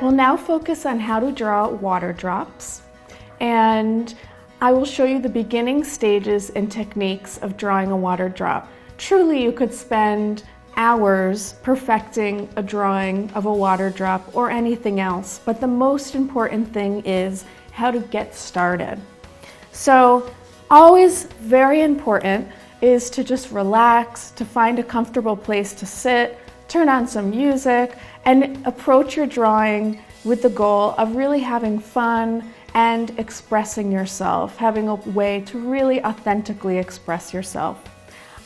We'll now focus on how to draw water drops, and I will show you the beginning stages and techniques of drawing a water drop. Truly, you could spend hours perfecting a drawing of a water drop or anything else, but the most important thing is how to get started. So, always very important is to just relax, to find a comfortable place to sit, turn on some music, and approach your drawing with the goal of really having fun and expressing yourself, having a way to really authentically express yourself.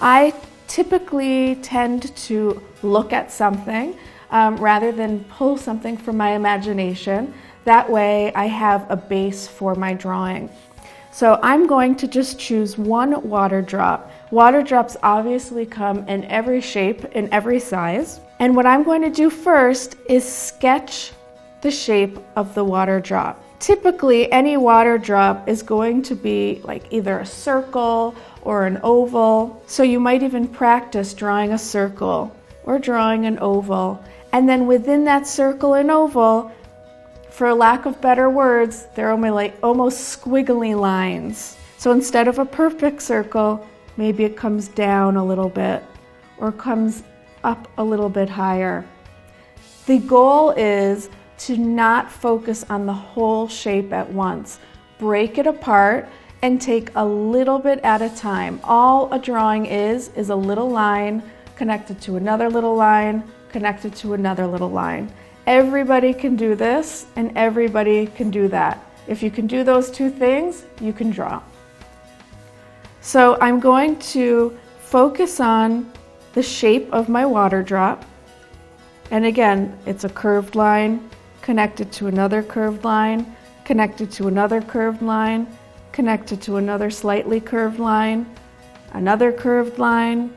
I typically tend to look at something rather than pull something from my imagination. That way I have a base for my drawing. So I'm going to just choose one water drop. Water drops obviously come in every shape, in every size. And what I'm going to do first is sketch the shape of the water drop. Typically, any water drop is going to be like either a circle or an oval. So you might even practice drawing a circle or drawing an oval. And then within that circle and oval, for lack of better words, they're almost squiggly lines. So instead of a perfect circle, maybe it comes down a little bit or comes up a little bit higher. The goal is to not focus on the whole shape at once. Break it apart and take a little bit at a time. All a drawing is a little line connected to another little line, connected to another little line. Everybody can do this and everybody can do that. If you can do those two things, you can draw. So I'm going to focus on the shape of my water drop. And again, it's a curved line connected to another curved line, connected to another curved line, connected to another slightly curved line, another curved line,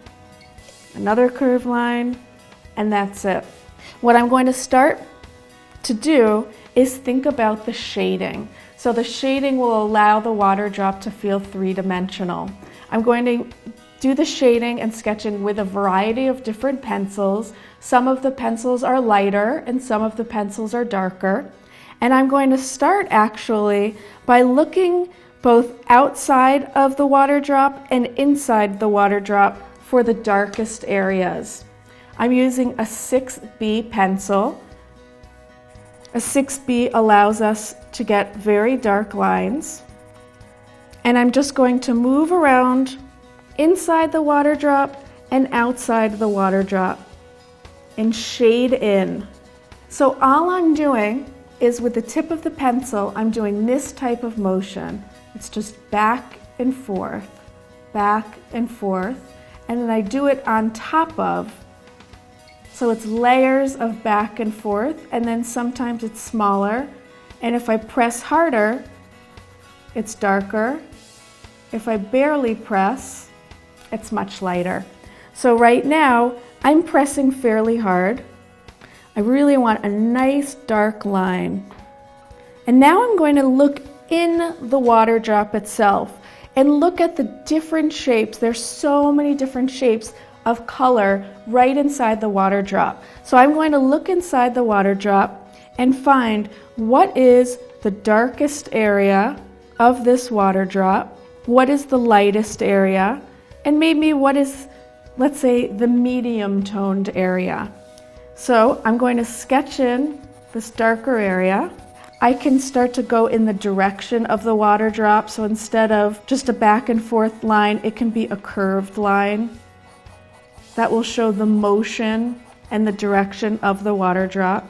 another curved line, and that's it. What I'm going to start to do is think about the shading. So the shading will allow the water drop to feel three-dimensional. I'm going to do the shading and sketching with a variety of different pencils. Some of the pencils are lighter and some of the pencils are darker. And I'm going to start actually by looking both outside of the water drop and inside the water drop for the darkest areas. I'm using a 6B pencil. A 6B allows us to get very dark lines. And I'm just going to move around inside the water drop and outside the water drop and shade in. So all I'm doing is with the tip of the pencil, I'm doing this type of motion. It's just back and forth, and then I do it on top of. So it's layers of back and forth, and then sometimes it's smaller. And if I press harder, it's darker. If I barely press, it's much lighter. So right now, I'm pressing fairly hard. I really want a nice dark line. And now I'm going to look in the water drop itself and look at the different shapes. There's so many different shapes of color right inside the water drop. So I'm going to look inside the water drop and find what is the darkest area of this water drop, what is the lightest area, and maybe what is, let's say, the medium toned area. So I'm going to sketch in this darker area. I can start to go in the direction of the water drop. So instead of just a back and forth line, it can be a curved line. That will show the motion and the direction of the water drop.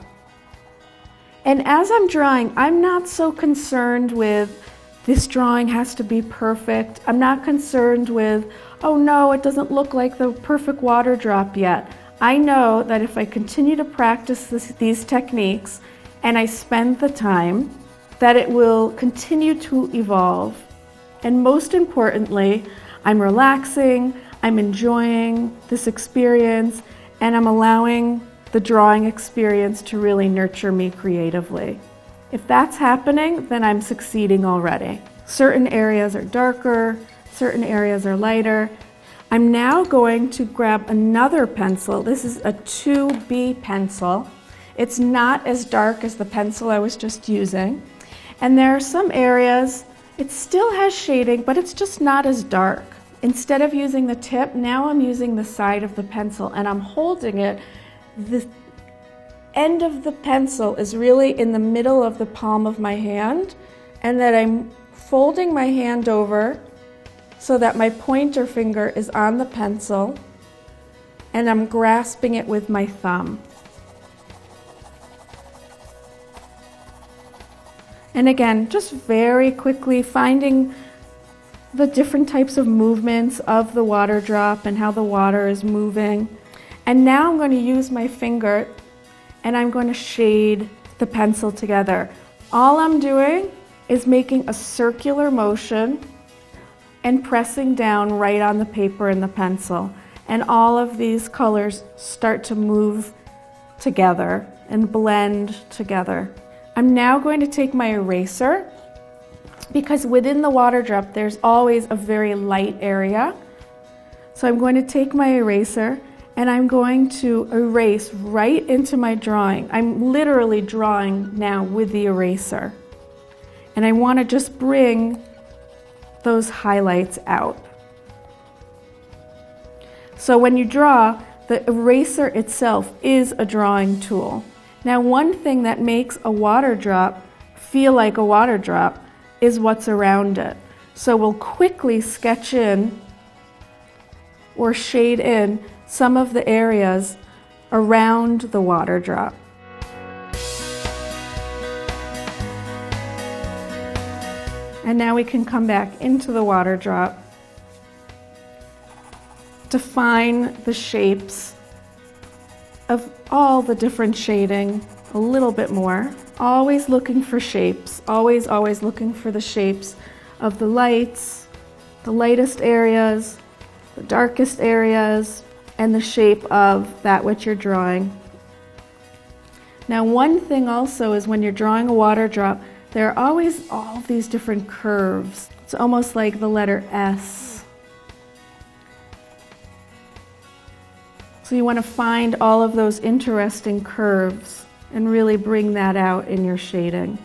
And as I'm drawing, I'm not so concerned with this drawing has to be perfect. I'm not concerned with, oh no, it doesn't look like the perfect water drop yet. I know that if I continue to practice these techniques and I spend the time, that it will continue to evolve. And most importantly, I'm relaxing, I'm enjoying this experience, and I'm allowing the drawing experience to really nurture me creatively. If that's happening, then I'm succeeding already. Certain areas are darker, certain areas are lighter. I'm now going to grab another pencil. This is a 2B pencil. It's not as dark as the pencil I was just using. And there are some areas, it still has shading, but it's just not as dark. Instead of using the tip, now I'm using the side of the pencil and I'm holding it. The end of the pencil is really in the middle of the palm of my hand, and then I'm folding my hand over so that my pointer finger is on the pencil and I'm grasping it with my thumb. And again, just very quickly finding the different types of movements of the water drop and how the water is moving. And now I'm going to use my finger and I'm going to shade the pencil together. All I'm doing is making a circular motion and pressing down right on the paper and the pencil. And all of these colors start to move together and blend together. I'm now going to take my eraser, because within the water drop there's always a very light area. So I'm going to take my eraser and I'm going to erase right into my drawing. I'm literally drawing now with the eraser. And I want to just bring those highlights out. So when you draw, the eraser itself is a drawing tool. Now, one thing that makes a water drop feel like a water drop is what's around it. So we'll quickly sketch in or shade in some of the areas around the water drop. And now we can come back into the water drop, define the shapes of all the different shading a little bit more. Always looking for shapes, always looking for the shapes of the lights, the lightest areas, the darkest areas, and the shape of that which you're drawing. Now, one thing also is when you're drawing a water drop, there are always all these different curves. It's almost like the letter S. So you want to find all of those interesting curves and really bring that out in your shading.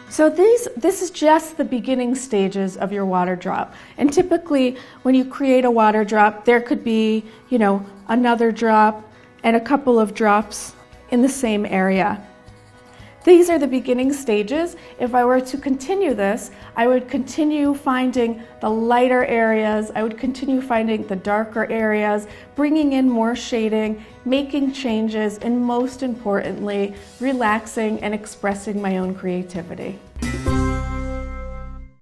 So this is just the beginning stages of your water drop. And typically when you create a water drop, there could be, another drop and a couple of drops in the same area. These are the beginning stages. If I were to continue this, I would continue finding the lighter areas, I would continue finding the darker areas, bringing in more shading, making changes, and most importantly, relaxing and expressing my own creativity.